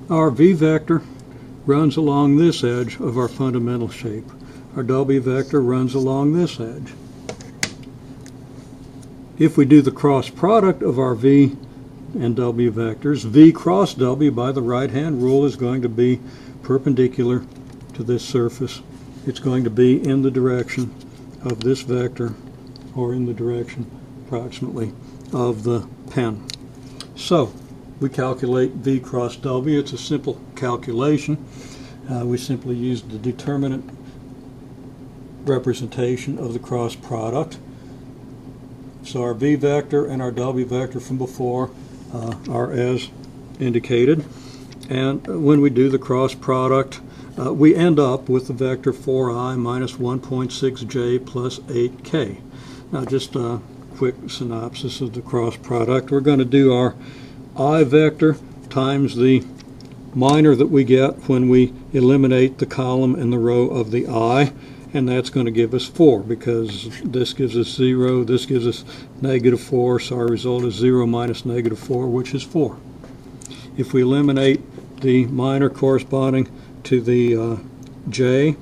Our v vector runs along this edge of our fundamental shape. Our w vector runs along this edge. If we do the cross product of our v and w vectors, v cross w by the right-hand rule is going to be perpendicular to this surface. It's going to be in the direction of this vector, or in the direction approximately of the pen. So we calculate v cross w. It's a simple calculation. We simply use the determinant representation of the cross product. So our v vector and our w vector from before are as indicated. And when we do the cross product, we end up with the vector 4i minus 1.6j plus 8k. Now just a quick synopsis of the cross product. We're going to do our I vector times the minor that we get when we eliminate the column and the row of the I, and that's going to give us 4, because this gives us 0, this gives us negative 4, so our result is 0 minus negative 4, which is 4. If we eliminate the minor corresponding to the j,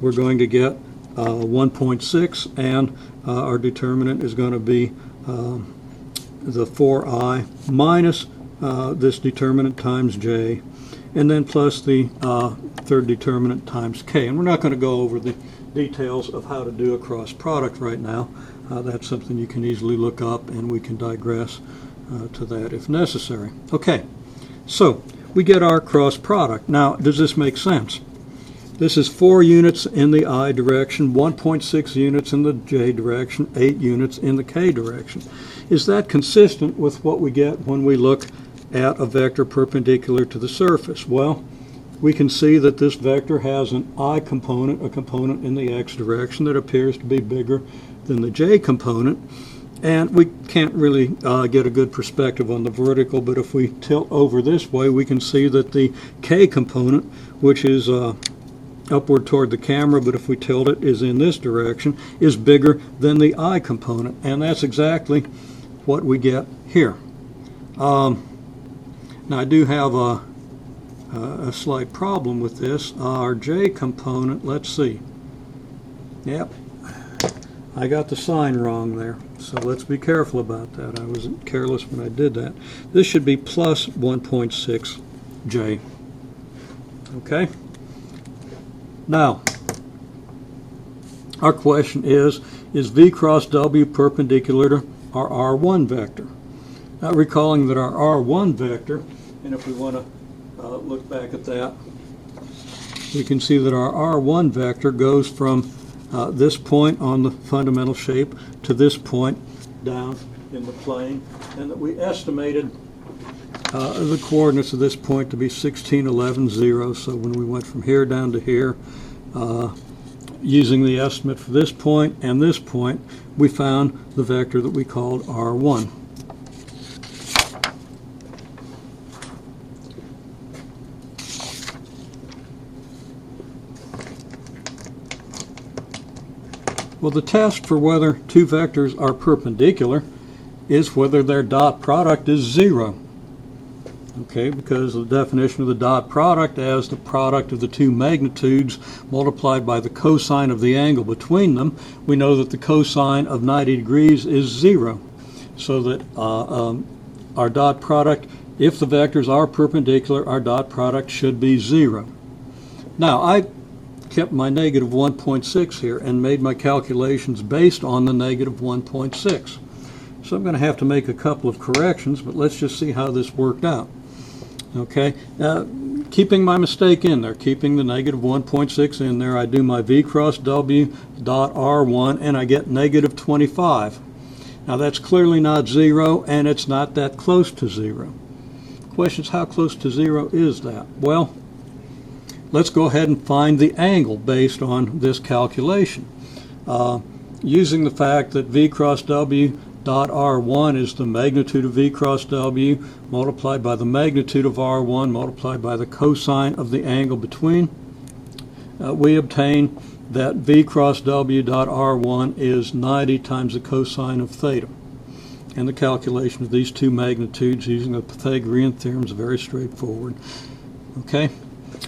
we're going to get 1.6, and our determinant is going to be the 4i minus this determinant times j, and then plus the third determinant times k. And we're not going to go over the details of how to do a cross product right now. That's something you can easily look up, and we can digress to that if necessary. Okay, so we get our cross product. Now, does this make sense? This is 4 units in the I direction, 1.6 units in the j direction, 8 units in the k direction. Is that consistent with what we get when we look at a vector perpendicular to the surface? Well, we can see that this vector has an I component, a component in the x direction that appears to be bigger than the j component. And we can't really get a good perspective on the vertical, but if we tilt over this way, we can see that the k component, which is upward toward the camera, but if we tilt it is in this direction, is bigger than the I component. And that's exactly what we get here. Now I do have a slight problem with this. Our j component, let's see. Yep, I got the sign wrong there, so let's be careful about that. I was careless when I did that. This should be plus 1.6j. Okay? Now, our question is v cross w perpendicular to our r1 vector? Now, recalling that our r1 vector, and if we want to look back at that, we can see that our r1 vector goes from this point on the fundamental shape to this point down in the plane, and that we estimated the coordinates of this point to be 16, 11, 0. So when we went from here down to here, using the estimate for this point and this point, we found the vector that we called r1. Well, the test for whether two vectors are perpendicular is whether their dot product is 0. Okay, because the definition of the dot product as the product of the two magnitudes multiplied by the cosine of the angle between them, we know that the cosine of 90 degrees is 0. So that our dot product, if the vectors are perpendicular, our dot product should be 0. Now, I kept my negative 1.6 here and made my calculations based on the negative 1.6. So I'm going to have to make a couple of corrections, but let's just see how this worked out. Okay, keeping my mistake in there, keeping the negative 1.6 in there, I do my v cross w dot r1 and I get negative 25. Now that's clearly not 0, and it's not that close to 0. The question is, how close to 0 is that? Well, let's go ahead and find the angle based on this calculation. Using the fact that v cross w dot r1 is the magnitude of v cross w multiplied by the magnitude of r1 multiplied by the cosine of the angle between, we obtain that v cross w dot r1 is 90 times the cosine of theta. And the calculation of these two magnitudes using the Pythagorean theorem is very straightforward. Okay?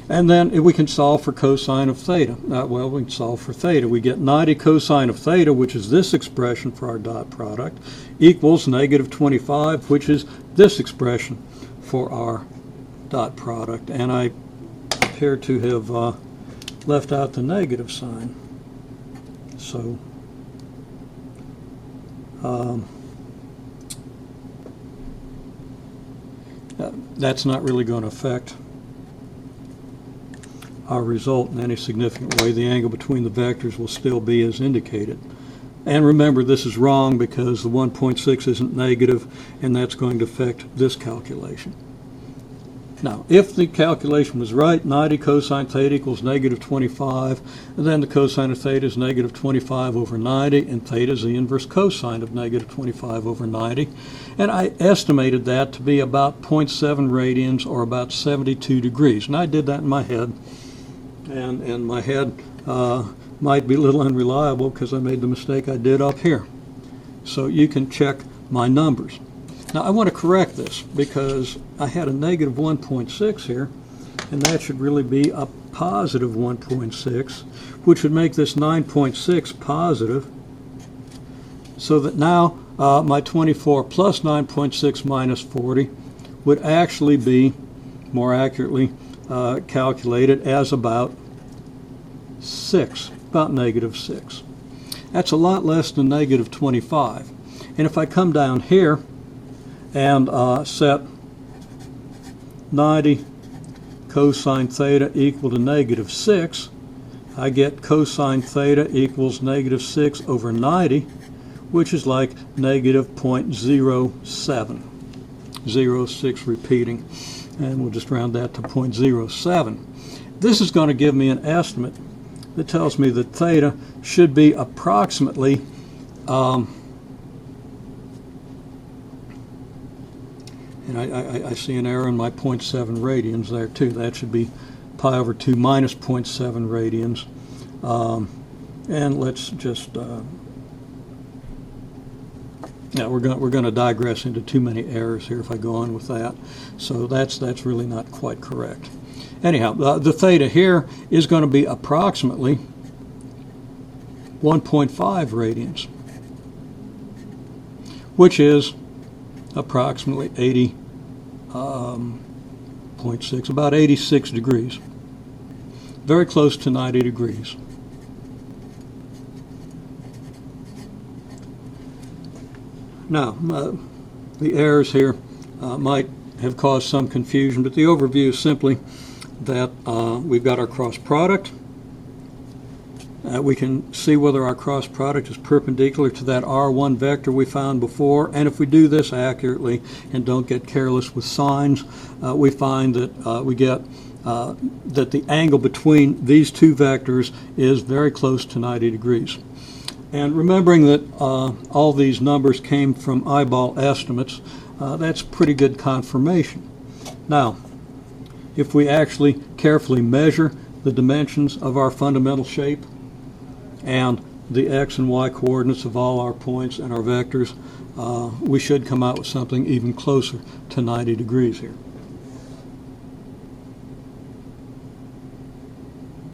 And then we can solve for cosine of theta. Well, we can solve for theta. We get 90 cosine of theta, which is this expression for our dot product, equals negative 25, which is this expression for our dot product. And I appear to have left out the negative sign. So that's not really going to affect our result in any significant way. The angle between the vectors will still be as indicated. And remember, this is wrong because the 1.6 isn't negative, and that's going to affect this calculation. Now, if the calculation was right, 90 cosine theta equals negative 25, and then the cosine of theta is negative 25 over 90, and theta is the inverse cosine of negative 25 over 90. And I estimated that to be about 0.7 radians, or about 72 degrees. And I did that in my head. And my head might be a little unreliable because I made the mistake I did up here. So you can check my numbers. Now I want to correct this because I had a negative 1.6 here, and that should really be a positive 1.6, which would make this 9.6 positive, so that now my 24 plus 9.6 minus 40 would actually be, more accurately, calculated as about 6, about negative 6. That's a lot less than negative 25. And if I come down here and set 90 cosine theta equal to negative 6, I get cosine theta equals negative 6 over 90, which is like negative 0.07, 0.06 repeating, and we'll just round that to 0.07. This is going to give me an estimate that tells me that theta should be approximately and I see an error in my 0.7 radians there too. That should be pi over 2 minus 0.7 radians. And let's just yeah, we're going to digress into too many errors here if I go on with that. So that's really not quite correct. Anyhow, the theta here is going to be approximately 1.5 radians, which is approximately 80.6, about 86 degrees, very close to 90 degrees. Now, the errors here might have caused some confusion, but the overview is simply that we've got our cross product. We can see whether our cross product is perpendicular to that R1 vector we found before, and if we do this accurately and don't get careless with signs, we find that we get that the angle between these two vectors is very close to 90 degrees. And remembering that all these numbers came from eyeball estimates, that's pretty good confirmation. Now, if we actually carefully measure the dimensions of our fundamental shape and the x and y coordinates of all our points and our vectors, we should come out with something even closer to 90 degrees here.